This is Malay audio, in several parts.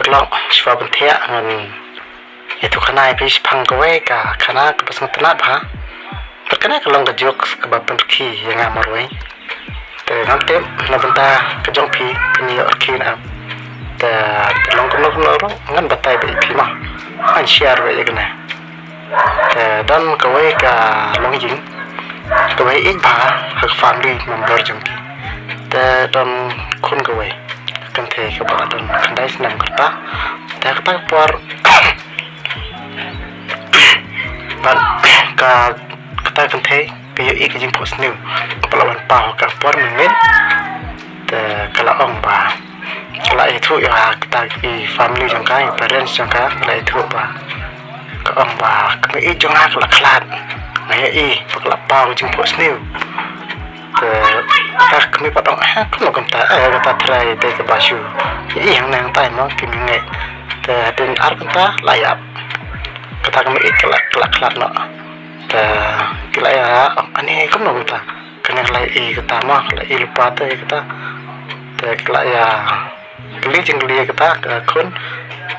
kelok sebab bentia ngan itu kena habis panggawe ka kena kepasang tenat ha terkena kelong kejuk kebab perki yang amarwe te nanti nabenta kejong pi pini orki na te kelong ngan batai be pi mah an share we gana te dan kawe ka long jing kawe ik ba hak family member jong te dan kun kawe kan te ka ba dan kandai senang kata te kata por ban ka kata kan te kayo ik jing post new pelawan pau ka por mengit te kala ong ba kala itu ya kita ki family jong ka parents jong ka kala itu ba ka ong ba ka i jong ha kala klat ngai i pakla pau jing post new te ta kami patong kalau kata kata try te ke basu yang nang tai no kimi ngai te den ar kata layap kata kami kelak no te kila ya ani kono kata kena lai kata mah lai lupa te kata te kila ya kali jengli kata kun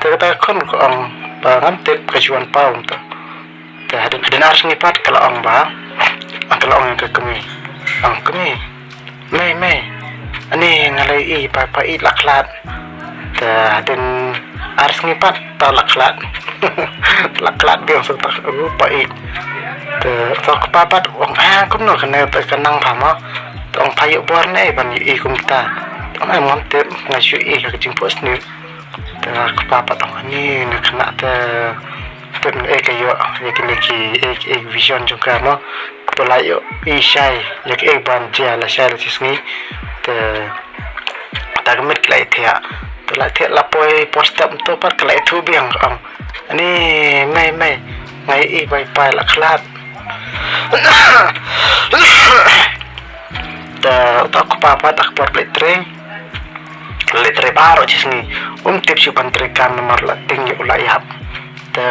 te kata kun ko ang bangan te kejuan pau te te den ar sengipat kala ong ba kala ong ke kami ang kami me ani ngalai i pa i laklat te den ar sengipat ta laklat laklat dia sok tak pa i te sok papat wong kum no kena te kenang phama tong phayu bor nei ban i kum ta tong ai mon te ngasu i ka jing pos ni te papat tong ani na kena te pen kayo ek vision juga no pelayo isai yak ek ban dia la share sisni te tagmet lai thia to la thia la poi postam to par klai thu biang ang ani mai ngai i bai pai la khlat ta ko papa tak por letre baro sisni tip si pantre kan nomor la tinggi ulayap te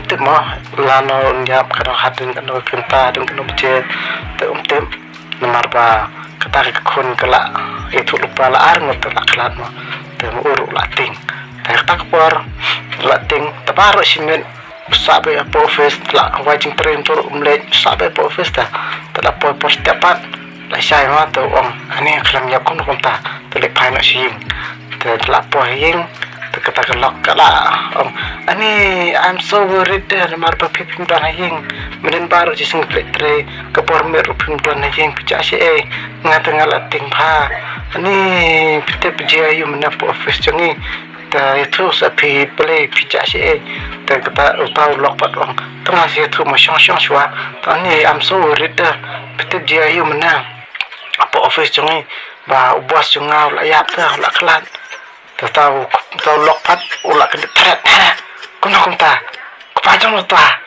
tip mah lano nyap kana hatin kana kenta dan kana bece te tip nomor ba kata ke kon kala itu lupa la ar ngot la klat mah te uru lating te tak por lating te baro simen sabe apa office la wajing train tur umlet sabe apa office ta te la por stepat la sai mah te ong ani klam nyap kon ta te le pai na sim te la por ying kata kelok kala ani I'm so worried der mar pa pipim dan hing meden baru si sing pletre ke por mer pipim dan hing picha si ngatengala ting pha ani pite pje yu mena po office changi ta itu sa pi play picha si ta kata utau lok pat ong tengah si itu mo shong shwa ani I'm so worried der pite je yu mena po office changi ba ubas chungau la yap ta la klan tahu lokpat ulak ke tret kono kumta kupajang lo ta